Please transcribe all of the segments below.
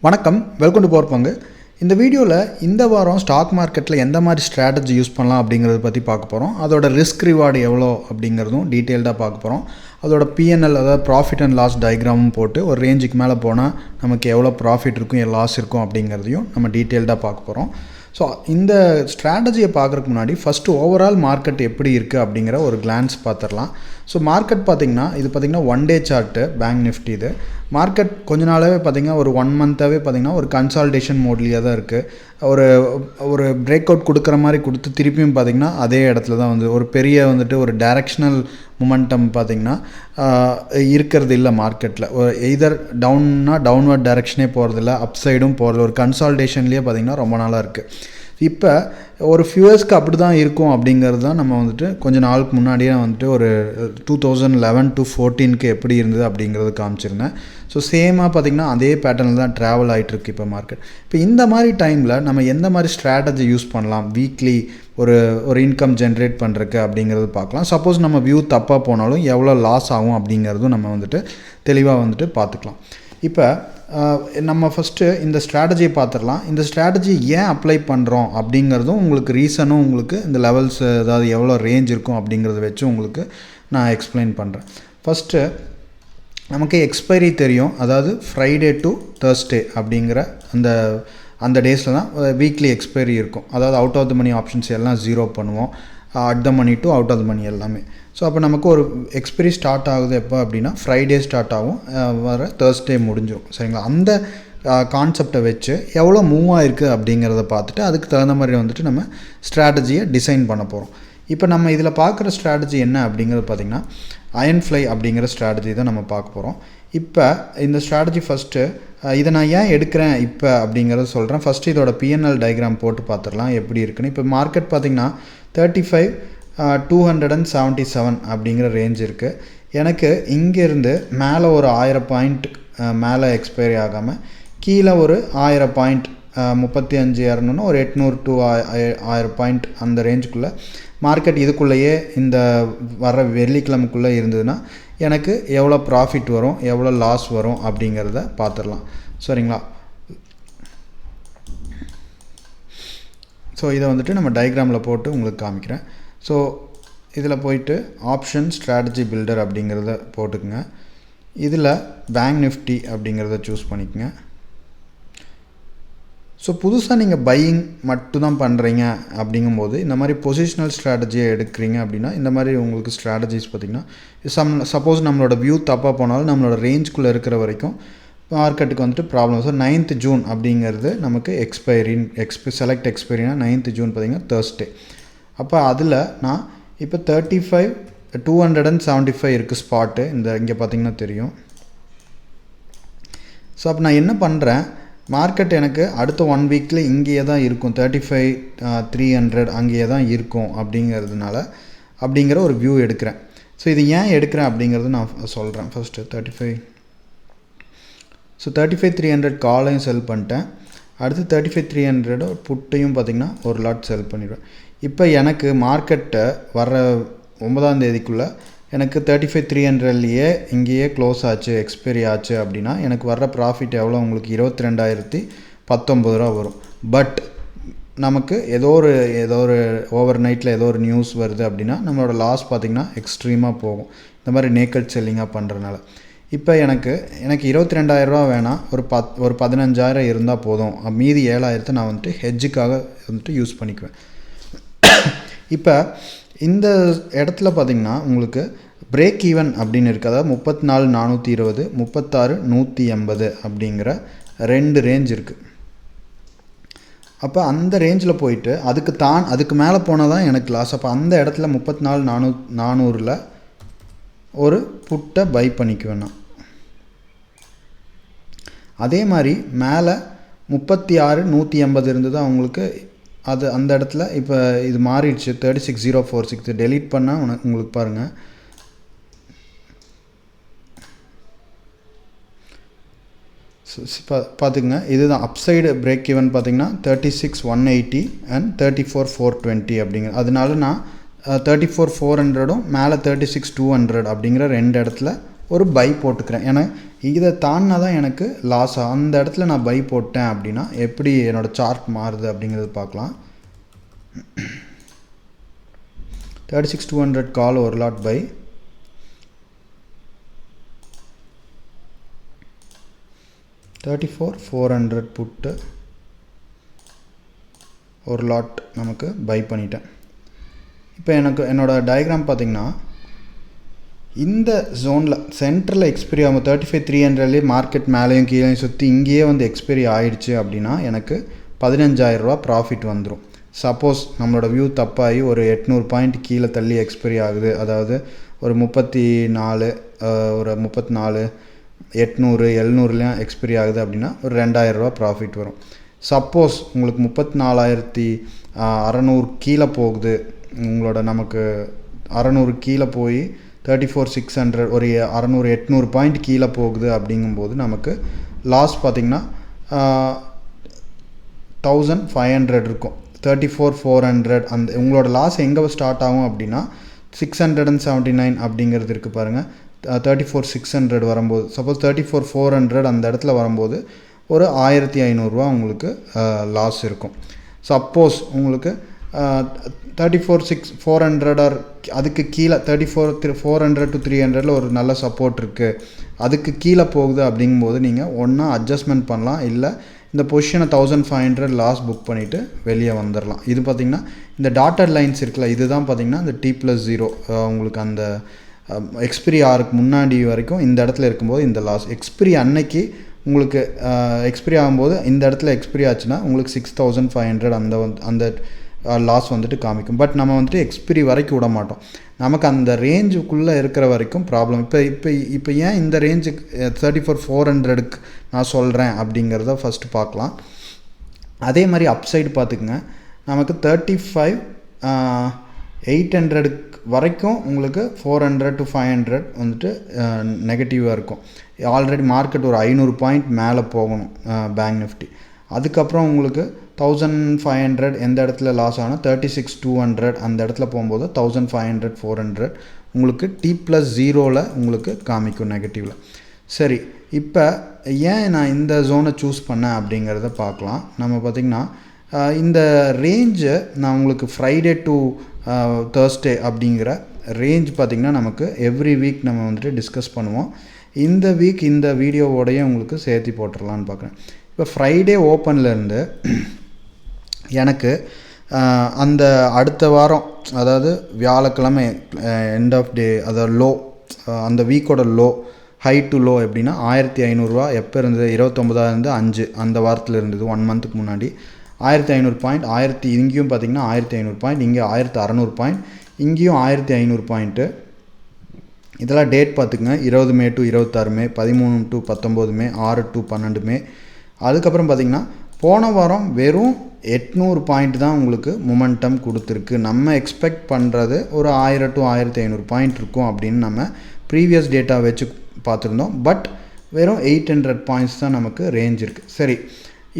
வணக்கம், welcome to போர்ப்பங்கு. இந்த வீடியோவில் இந்த வாரம் ஸ்டாக் மார்க்கெட்டில் எந்த மாதிரி ஸ்ட்ராட்டஜி யூஸ் பண்ணலாம் அப்படிங்கிறத பற்றி பார்க்க போகிறோம். அதோட ரிஸ்க் ரிவார்டு எவ்வளோ அப்படிங்கிறதும் டீட்டெயில்டாக பார்க்க போகிறோம். அதோட பிஎன்எல், அதாவது ப்ராஃபிட் அண்ட் லாஸ் டயக்ராமும் போட்டு ஒரு ரேஞ்சுக்கு மேலே போனால் நமக்கு எவ்வளோ ப்ராஃபிட் இருக்கும், லாஸ் இருக்கும் அப்படிங்கிறதையும் நம்ம டீட்டெயில்டாக பார்க்க போகிறோம். ஸோ இந்த ஸ்ட்ராட்டஜியை பார்க்குறதுக்கு முன்னாடி ஃபஸ்ட்டு ஓவரால் மார்க்கெட் எப்படி இருக்குது அப்படிங்கிற ஒரு கிளான்ஸ் பார்த்துடலாம். ஸோ மார்க்கெட் பார்த்திங்கன்னா இது பார்த்திங்கன்னா 1 டே சார்ட்டு பேங்க் நிஃப்டி. இது மார்க்கெட் கொஞ்ச நாளாகவே பார்த்திங்கன்னா ஒரு 1 மந்த்தாகவே பார்த்திங்கன்னா ஒரு கன்சால்டேஷன் மோட்லேயே தான் இருக்குது. ஒரு பிரேக் அவுட் கொடுக்குற மாதிரி கொடுத்து திருப்பியும் பார்த்திங்கன்னா அதே இடத்துல தான் வந்து ஒரு பெரிய ஒரு டைரக்ஷனல் மொமெண்டம் பார்த்திங்கன்னா இருக்கிறது இல்லை மார்க்கெட்டில். எய்தர் டவுன்னா டவுன்வர்ட் டைரக்ஷனே போகிறதில்ல, அப் சைடும் போகிறதில்ல, ஒரு கன்சால்டேஷன்லேயே பார்த்திங்கன்னா ரொம்ப நாளாக இருக்குது. இப்போ ஒரு ஃபியூ இயர்ஸ்க்கு அப்படி தான் இருக்கும் அப்படிங்கிறது தான் நம்ம கொஞ்சம் நாளுக்கு முன்னாடியே ஒரு 2011 to 14 எப்படி இருந்தது அப்படிங்கிறது காமிச்சிருந்தேன். ஸோ சேமாக பார்த்திங்கன்னா அதே பேட்டர்னில் தான் ட்ராவல் ஆகிட்டுருக்கு இப்போ மார்க்கெட். இப்போ இந்த மாதிரி டைமில் நம்ம எந்த மாதிரி ஸ்ட்ராட்டஜி யூஸ் பண்ணலாம், வீக்லி ஒரு இன்கம் ஜென்ரேட் பண்ணுறக்கு அப்படிங்கிறது பார்க்கலாம். சப்போஸ் நம்ம வியூ தப்பாக போனாலும் எவ்வளோ லாஸ் ஆகும் அப்படிங்கிறதும் நம்ம தெளிவாக பார்த்துக்கலாம். இப்போ நம்ம ஃபஸ்ட்டு இந்த ஸ்ட்ராட்டஜியை பார்த்துடலாம். இந்த ஸ்ட்ராட்டஜி ஏன் அப்ளை பண்ணுறோம் அப்படிங்கிறதும் உங்களுக்கு ரீசனும் உங்களுக்கு இந்த லெவல்ஸ், அதாவது எவ்வளோ ரேஞ்ச் இருக்கும் அப்படிங்கிறத வச்சு உங்களுக்கு நான் எக்ஸ்பிளைன் பண்ணுறேன். ஃபஸ்ட்டு நமக்கு எக்ஸ்பைரி தெரியும், அதாவது ஃப்ரைடே டு தேர்ஸ்டே அப்படிங்கிற அந்த டேஸில் தான் வீக்லி எக்ஸ்பைரி இருக்கும். அதாவது out of the money options எல்லாம் 0 பண்ணுவோம், at the money to out of the money எல்லாமே. ஸோ அப்போ நமக்கு ஒரு எக்ஸ்பைரி ஸ்டார்ட் ஆகுது எப்போ அப்படின்னா ஃப்ரைடே ஸ்டார்ட் ஆகும், வர தேர்ஸ்டே முடிஞ்சிடும். சரிங்களா? அந்த கான்செப்டை வச்சு எவ்வளோ மூவ் ஆகிருக்கு அப்படிங்கிறத பார்த்துட்டு அதுக்கு தகுந்த மாதிரி நம்ம ஸ்ட்ராட்டஜியை டிசைன் பண்ண போகிறோம். இப்போ நம்ம இதில் பார்க்குற ஸ்ட்ராட்டஜி என்ன அப்படிங்கிறது பார்த்திங்கன்னா அயன் ஃப்ளை அப்படிங்கிற ஸ்ட்ராட்டஜி தான் நம்ம பார்க்க போகிறோம். இப்போ இந்த ஸ்ட்ராட்டஜி ஃபஸ்ட்டு இதை நான் ஏன் எடுக்கிறேன் இப்போ அப்படிங்கிறத சொல்கிறேன். ஃபஸ்ட்டு இதோட பிஎன்எல் டயக்ராம் போட்டு பார்த்துடலாம் எப்படி இருக்குன்னு. இப்போ மார்க்கெட் பார்த்திங்கன்னா 35,277 அப்படிங்கிற ரேஞ்ச் இருக்குது. எனக்கு இங்கேருந்து மேலே ஒரு 1000 பாயிண்ட் மேலே எக்ஸ்பைரி ஆகாமல் கீழே ஒரு 1000 பாயிண்ட் 35,200 ஒரு 800 to 1000 பாயிண்ட் அந்த ரேஞ்சுக்குள்ளே மார்க்கெட் இதுக்குள்ளேயே இந்த வர வெள்ளிக்கிழமைக்குள்ளே இருந்ததுன்னா எனக்கு எவ்வளோ ப்ராஃபிட் வரும், எவ்வளோ லாஸ் வரும் அப்படிங்கிறத பார்த்துடலாம். சரிங்களா? ஸோ இதை நம்ம டயக்ராமில் போட்டு உங்களுக்கு காமிக்கிறேன். ஸோ இதில் போயிட்டு ஆப்ஷன் ஸ்ட்ராட்டஜி பில்டர் அப்படிங்கிறத போட்டுக்குங்க. இதில் பேங்க் நிஃப்டி அப்படிங்கிறத சூஸ் பண்ணிக்கோங்க. ஸோ புதுசாக நீங்கள் பையிங் மட்டும்தான் பண்ணுறீங்க அப்படிங்கும்போது இந்த மாதிரி பொசிஷனல் ஸ்ட்ராட்டஜியை எடுக்கிறீங்க அப்படின்னா இந்த மாதிரி உங்களுக்கு ஸ்ட்ராட்டஜிஸ் பார்த்திங்கன்னா சப்போஸ் நம்மளோட வியூ தப்பாக போனாலும் நம்மளோட ரேஞ்சுக்குள்ளே இருக்கிற வரைக்கும் மார்க்கெட்டுக்கு ப்ராப்ளம். ஸோ 9th June அப்படிங்கிறது நமக்கு செலக்ட் எக்ஸ்பைரினா 9th June பார்த்திங்கன்னா தேர்ஸ்டே. அப்போ அதில் நான் இப்போ 35,275 இருக்குது ஸ்பாட்டு. இங்கே பார்த்திங்கன்னா தெரியும். ஸோ அப்போ நான் என்ன பண்ணுறேன், மார்க்கெட் எனக்கு அடுத்த 1 வீக்கில் இங்கேயே தான் இருக்கும், 35,300 அங்கேயே தான் இருக்கும் அப்படிங்கிற ஒரு வியூ எடுக்கிறேன். ஸோ இது ஏன் எடுக்கிறேன் அப்படிங்கிறது நான் சொல்கிறேன். ஃபஸ்ட்டு 35,300 காலையும் செல் பண்ணிட்டேன். அடுத்து 35,300 புட்டையும் பார்த்திங்கன்னா ஒரு லாட் செல் பண்ணிடுவேன். இப்போ எனக்கு மார்க்கெட்டை வர 9ஆம் தேதிக்குள்ளே எனக்கு 35,300லேயே இங்கேயே க்ளோஸ் ஆச்சு, எக்ஸ்பைரி ஆச்சு அப்படின்னா எனக்கு வர்ற ப்ராஃபிட் எவ்வளோ, உங்களுக்கு 22,019 வரும். பட் நமக்கு ஏதோ ஒரு ஓவர் நைட்டில் ஏதோ ஒரு நியூஸ் வருது அப்படின்னா நம்மளோட லாஸ் பார்த்திங்கன்னா எக்ஸ்ட்ரீமாக போகும், இந்த மாதிரி நேக்கட் செல்லிங்காக பண்ணுறதுனால. இப்போ எனக்கு 22,000 வேணாம், ஒரு 15,000 இருந்தால் போதும். மீதி 7,000 நான் ஹெட்ஜுக்காக யூஸ் பண்ணிக்குவேன். இப்போ இந்த இடத்துல பார்த்திங்கன்னா உங்களுக்கு பிரேக் ஈவன் அப்படின்னு இருக்குது. அதாவது 34,420 36,180 அப்படிங்கிற 2 ரேஞ்ச் இருக்குது. அப்போ அந்த ரேஞ்சில் போயிட்டு அதுக்கு மேலே போனால் தான் எனக்கு லாஸ். அப்போ அந்த இடத்துல 34,400 ஒரு புட்டை பை பண்ணிக்குவேன் நான். அதே மாதிரி மேலே 36,180 இருந்தது அவங்களுக்கு. அந்த இடத்துல இப்போ இது மாறிடுச்சு, 36,046 டெலீட் பண்ணால் உங்களுக்கு பாருங்கள் பார்த்துக்குங்க. இதுதான் அப்சைடு பிரேக் ஈவன் பார்த்திங்கன்னா 36,180 and 34,420 அப்படிங்கிற. அதனால நான் 34,400 மேலே 36,200 அப்படிங்கிற 2 இடத்துல ஒரு பை போட்டுக்கிறேன். ஏன்னா இதை தாண்டினா தான் எனக்கு லாஸ். அந்த இடத்துல நான் பை போட்டேன் அப்படின்னா எப்படி என்னோடய சார்ட் மாறுது அப்படிங்கிறது பார்க்கலாம். 36,200 கால் ஒரு லாட் பை, 34,400 புட்டு ஒரு லாட் நமக்கு பை பண்ணிட்டேன். இப்போ எனக்கு என்னோடய டயக்ராம் பார்த்திங்கன்னா இந்த ஜோனில் சென்டரில் எக்ஸ்பைரி ஆகும் 35,300 மார்க்கெட் மேலேயும் கீழேயும் சுற்றி இங்கேயே வந்து எக்ஸ்பைரி ஆகிடுச்சு அப்படின்னா எனக்கு 15,000 ரூபா ப்ராஃபிட் வந்துடும். சப்போஸ் நம்மளோட வியூ தப்பாகி ஒரு 800 பாயிண்ட் கீழே தள்ளி எக்ஸ்பைரி ஆகுது, அதாவது ஒரு 34 800 700லாம் எக்ஸ்பைரி ஆகுது அப்படின்னா ஒரு 2,000 ரூபா ப்ராஃபிட் வரும். சப்போஸ் உங்களுக்கு 34,600 கீழே போகுது, உங்களோட நமக்கு 600 கீழே போய் 34,600 ஒரு 600-800 பாயிண்ட் கீழே போகுது அப்படிங்கும்போது நமக்கு லாஸ் பார்த்திங்கன்னா 1,500 இருக்கும். 34,400 அந்த உங்களோட லாஸ் எங்கே ஸ்டார்ட் ஆகும் அப்படின்னா 679 அப்படிங்கிறது இருக்குது பாருங்கள். 34,600 வரும்போது, சப்போஸ் 34,400 அந்த இடத்துல வரும்போது ஒரு 1,500 உங்களுக்கு லாஸ் இருக்கும். சப்போஸ் உங்களுக்கு 34,400 அதுக்கு கீழே 34,400 to 300 ஒரு நல்ல சப்போர்ட் இருக்குது, அதுக்கு கீழே போகுது அப்படிங்கும்போது நீங்கள் ஒன்றா அட்ஜஸ்ட்மெண்ட் பண்ணலாம், இல்லை இந்த பொசிஷனை 1,500 லாஸ் புக் பண்ணிவிட்டு வெளியே வந்துடலாம். இது பார்த்திங்கன்னா இந்த டாட்டட் லைன்ஸ் இருக்குல்ல, இதுதான் பார்த்திங்கன்னா இந்த T+0 உங்களுக்கு அந்த எக்ஸ்பிரி ஆகிறதுக்கு முன்னாடி வரைக்கும் இந்த இடத்துல இருக்கும்போது இந்த லாஸ். எக்ஸ்பிரி அன்னைக்கு உங்களுக்கு எக்ஸ்பிரி ஆகும்போது இந்த இடத்துல எக்ஸ்பிரி ஆச்சுன்னா உங்களுக்கு 6,500 அந்த லாஸ் வந்துட்டு காமிக்கும். பட் நம்ம வந்துட்டு எக்ஸ்பிரி வரைக்கும் விட மாட்டோம், நமக்கு அந்த ரேஞ்சுக்குள்ளே இருக்கிற வரைக்கும் ப்ராப்ளம். இப்போ ஏன் இந்த ரேஞ்சுக்கு 34,400க்கு நான் சொல்கிறேன் அப்படிங்கிறத ஃபஸ்ட்டு பார்க்கலாம். அதே மாதிரி அப்சைடு பார்த்துக்குங்க, நமக்கு 35,800 வரைக்கும் உங்களுக்கு 400 to 500 வந்துட்டு நெகட்டிவாக இருக்கும். ஆல்ரெடி மார்க்கெட் ஒரு 500 பாயிண்ட் மேலே போகணும் பேங்க் நிஃப்டி. அதுக்கப்புறம் உங்களுக்கு 1,500 எந்த இடத்துல லாஸ் ஆனால் 36,200 அந்த இடத்துல போகும்போது 1,500 400 உங்களுக்கு T+0 உங்களுக்கு காமிக்கும் நெகட்டிவில். சரி, இப்போ ஏன் நான் இந்த ஜோனை சூஸ் பண்ணேன் அப்படிங்கிறத பார்க்கலாம். நம்ம பார்த்திங்கன்னா இந்த ரேஞ்சை நான் உங்களுக்கு ஃப்ரைடே டு தேர்ஸ்டே அப்படிங்கிற ரேஞ்ச் பார்த்திங்கன்னா நமக்கு எவ்ரி வீக் நம்ம வந்துட்டு டிஸ்கஸ் பண்ணுவோம். இந்த வீக் இந்த வீடியோவோடையே உங்களுக்கு சேர்த்து போட்டுடலான்னு பார்க்குறேன். இப்போ ஃப்ரைடே ஓப்பன்லேருந்து எனக்கு அந்த அடுத்த வாரம், அதாவது வியாழக்கிழமை எண்ட் ஆஃப் டே, அதாவது லோ, அந்த வீக்கோட லோ ஹை டு லோ எப்படின்னா 1,500 ரூபா எப்போ இருந்தது, 29/5 அந்த வாரத்தில் இருந்தது, 1 மந்த்துக்கு முன்னாடி 1,500 பாயிண்ட். இங்கேயும் பார்த்திங்கன்னா 1,500 பாயிண்ட், இங்கே 1,600 பாயிண்ட், இங்கேயும் 1,500 பாயிண்ட்டு. இதெல்லாம் டேட் பார்த்துக்குங்க, 20 May to 26 May, 13 to 19 May, 6 to 12 May. அதுக்கப்புறம் பார்த்திங்கன்னா போன வாரம் வெறும் 800 பாயிண்ட் தான் உங்களுக்கு மொமெண்டம் கொடுத்துருக்கு. நம்ம எக்ஸ்பெக்ட் பண்ணுறது ஒரு 1000 to 1,500 பாயிண்ட் இருக்கும் அப்படின்னு நம்ம ப்ரீவியஸ் டேட்டா வச்சு பார்த்துருந்தோம். பட் வெறும் 800 பாயிண்ட்ஸ் தான் நமக்கு ரேஞ்ச் இருக்குது. சரி,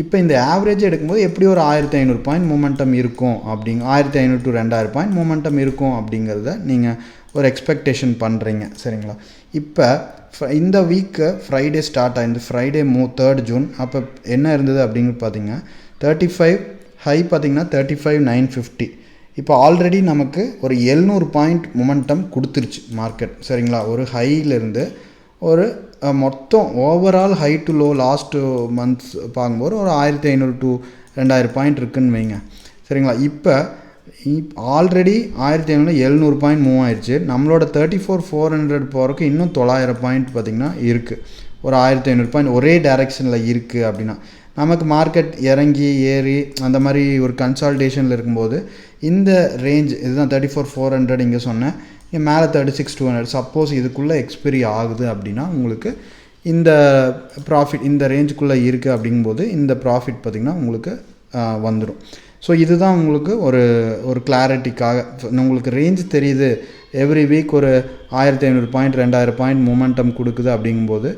இப்போ இந்த ஆவரேஜ் எடுக்கும்போது எப்படி ஒரு 1,500 பாயிண்ட் மொமெண்டம் இருக்கும் 1,500 to 2,000 பாயிண்ட் மொமெண்டம் இருக்கும் அப்படிங்கிறத நீங்கள் ஒரு எக்ஸ்பெக்டேஷன் பண்ணுறீங்க. சரிங்களா? இப்போ இந்த வீக்கு ஃப்ரைடே ஸ்டார்ட் ஆகிருந்து, ஃப்ரைடே 3rd June. அப்போ என்ன இருந்தது அப்படிங்கிறது பார்த்திங்கன்னா 35 ஹை பார்த்திங்கன்னா 35,950. இப்போ ஆல்ரெடி நமக்கு ஒரு 700 பாயிண்ட் மொமெண்டம் கொடுத்துருச்சு மார்க்கெட். சரிங்களா? ஒரு ஹையிலேருந்து ஒரு மொத்தம் overall high to low last months பார்க்கும்போது ஒரு 1,500 to 2,000 பாயிண்ட் இருக்குதுன்னு வைங்க. சரிங்களா? இப்போ ஆல்ரெடி 1,500 பாயிண்ட் மூவ் ஆயிடுச்சு. நம்மளோட 34,400 போகிறதுக்கு இன்னும் 900 பாயிண்ட் பார்த்திங்கன்னா இருக்குது. ஒரு 1,500 பாயிண்ட் ஒரே டைரெக்ஷனில் இருக்குது அப்படின்னா நமக்கு மார்க்கெட் இறங்கி ஏறி அந்த மாதிரி ஒரு கன்சால்டேஷனில் இருக்கும்போது இந்த ரேஞ்ச் இதுதான் 34,400 இங்கே சொன்னேன், இங்கே மேலே 36,200. சப்போஸ் இதுக்குள்ளே எக்ஸ்பைரி ஆகுது அப்படின்னா உங்களுக்கு இந்த ப்ராஃபிட் இந்த ரேஞ்சுக்குள்ளே இருக்குது அப்படிங்கும்போது இந்த ப்ராஃபிட் பார்த்திங்கன்னா உங்களுக்கு வந்துடும். ஸோ இதுதான் உங்களுக்கு ஒரு கிளாரிட்டிக்காக. உங்களுக்கு ரேஞ்ச் தெரியுது, எவ்ரி வீக் ஒரு 1,500 பாயிண்ட் 2,000 பாயிண்ட் மொமெண்டம் கொடுக்குது அப்படிங்கும்போது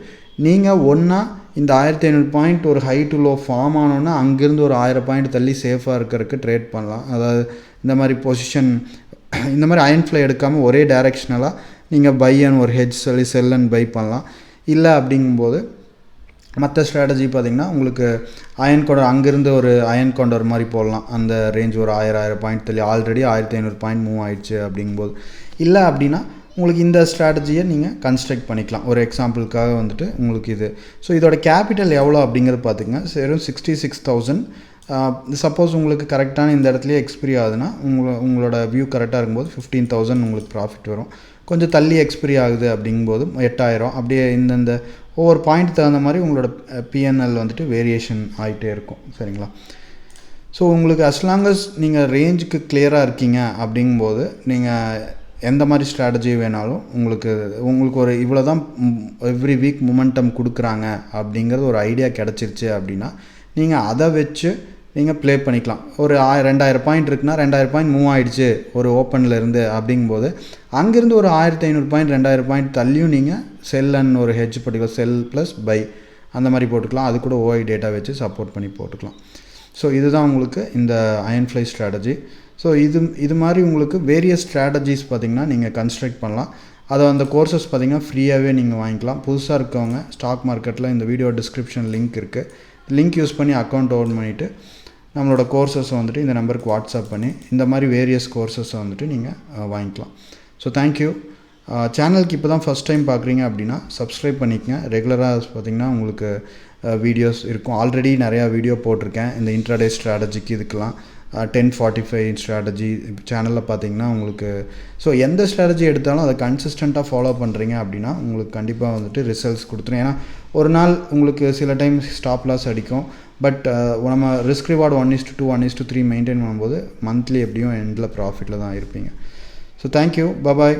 நீங்கள் ஒன்றா இந்த 1,500 பாயிண்ட் ஒரு ஹை டு லோ ஃபார்ம் ஆனோன்னா அங்கேருந்து ஒரு 1000 பாயிண்ட் தள்ளி சேஃபாக இருக்கிறதுக்கு ட்ரேட் பண்ணலாம். அதாவது இந்த மாதிரி பொசிஷன் இந்த மாதிரி அயன் ஃப்ளை எடுக்காமல் ஒரே டைரெக்ஷனலாக நீங்கள் பை அண்ட் ஒரு ஹெட்ஜ் சொல்லி செல் அண்ட் பை பண்ணலாம். இல்லை அப்படிங்கும்போது மற்ற ஸ்ட்ராட்டஜி பார்த்திங்கன்னா உங்களுக்கு அயன் கவுண்டர் அங்கேருந்து ஒரு அயன் கவுண்டர் மாதிரி போடலாம். அந்த ரேஞ்ச் ஒரு 1000 பாயிண்ட் தள்ளி ஆல்ரெடி 1500 பாயிண்ட் மூவ் ஆயிடுச்சு அப்படிங்கும்போது. இல்லை அப்படின்னா உங்களுக்கு இந்த ஸ்ட்ராட்டஜியை நீங்கள் கன்ஸ்ட்ரக்ட் பண்ணிக்கலாம். ஒரு எக்ஸாம்பிளுக்காக வந்துட்டு உங்களுக்கு இது. ஸோ இதோட கேபிட்டல் எவ்வளோ அப்படிங்கிறது பார்த்திங்கன்னா வெறும் 66,000. சப்போஸ் உங்களுக்கு கரெக்டான இந்த இடத்துலையே எக்ஸ்பிரி ஆகுதுன்னா உங்களோட வியூ கரெக்டாக இருக்கும்போது 15,000 உங்களுக்கு ப்ராஃபிட் வரும். கொஞ்சம் தள்ளி எக்ஸ்பிரி ஆகுது அப்படிங்கும்போது 8,000. அப்படியே இந்தந்த ஒவ்வொரு பாயிண்ட் தகுந்த மாதிரி உங்களோட பிஎன்எல் வந்துட்டு வேரியேஷன் ஆகிட்டே இருக்கும். சரிங்களா? ஸோ உங்களுக்கு அஸ்லாங்கஸ் நீங்கள் ரேஞ்சுக்கு கிளியராக இருக்கீங்க அப்படிங்கும்போது நீங்கள் எந்த மாதிரி ஸ்ட்ராட்டஜி வேணாலும் உங்களுக்கு ஒரு இவ்வளோ தான் எவ்ரி வீக் மொமெண்டம் கொடுக்குறாங்க அப்படிங்கிறது ஒரு ஐடியா கிடச்சிருச்சு அப்படின்னா நீங்கள் அதை வச்சு நீங்கள் ப்ளே பண்ணிக்கலாம். ஒரு 2000 பாயிண்ட் இருக்குன்னா 2000 பாயிண்ட் மூவ் ஆகிடுச்சு ஒரு ஓப்பனில் இருந்து அப்படிங்கும்போது அங்கேருந்து ஒரு 1500 பாயிண்ட் 2000 பாயிண்ட் தள்ளியும் நீங்கள் செல் அண்ட் ஒரு ஹெட்ஜ் போட்டுக்கலாம். செல் ப்ளஸ் பை அந்த மாதிரி போட்டுக்கலாம். அது கூட ஓஐ டேட்டா வச்சு சப்போர்ட் பண்ணி போட்டுக்கலாம். ஸோ இதுதான் உங்களுக்கு இந்த அயன் ஃப்ளை ஸ்ட்ராட்டஜி. ஸோ இது மாதிரி உங்களுக்கு வேரியஸ் ஸ்ட்ராட்டஜிஸ் பார்த்திங்கன்னா நீங்கள் கன்ஸ்ட்ரக்ட் பண்ணலாம். அதை அந்த கோர்சஸ் பார்த்திங்கன்னா ஃப்ரீயாகவே நீங்கள் வாங்கிக்கலாம். புதுசாக இருக்கவங்க ஸ்டாக் மார்க்கெட்டில் இந்த வீடியோ டிஸ்கிரிப்ஷன் லிங்க் இருக்குது. லிங்க் யூஸ் பண்ணி அக்கௌண்ட் ஓப்பன் பண்ணிவிட்டு நம்மளோட கோர்சஸை வந்துட்டு இந்த நம்பருக்கு வாட்ஸ்அப் பண்ணி இந்த மாதிரி வேரியஸ் கோர்சஸை வந்துட்டு நீங்கள் வாங்கிக்கலாம். So thank you. சேனலுக்கு இப்போ தான் ஃபஸ்ட் டைம் பார்க்குறீங்க அப்படின்னா சப்ஸ்கிரைப் பண்ணிக்கங்க. ரெகுலராக பார்த்திங்கன்னா உங்களுக்கு வீடியோஸ் இருக்கும். ஆல்ரெடி நிறையா வீடியோ போட்டிருக்கேன் இந்த இன்ட்ராடே ஸ்ட்ராட்டஜிக்கு. இதுக்கெலாம் 1045 ஸ்ட்ராட்டஜி சேனலில் பார்த்திங்கன்னா உங்களுக்கு ஸோ எந்த ஸ்ட்ராட்டஜி எடுத்தாலும் அதை கன்சிஸ்டண்ட்டாக ஃபாலோ பண்ணுறீங்க அப்படின்னா உங்களுக்கு கண்டிப்பாக வந்துட்டு ரிசல்ட்ஸ் கொடுத்துரும். ஏன்னா ஒரு நாள் உங்களுக்கு சில டைம் ஸ்டாப் லாஸ் அடிக்கும். பட் நம்ம ரிஸ்க் ரிவார்டு 1:2 1:3 மெயின்டைன் பண்ணும்போது மந்த்லி எப்படியும் எண்டில் ப்ராஃபிட்டில் தான் இருப்பீங்க. So thank you. பாய்.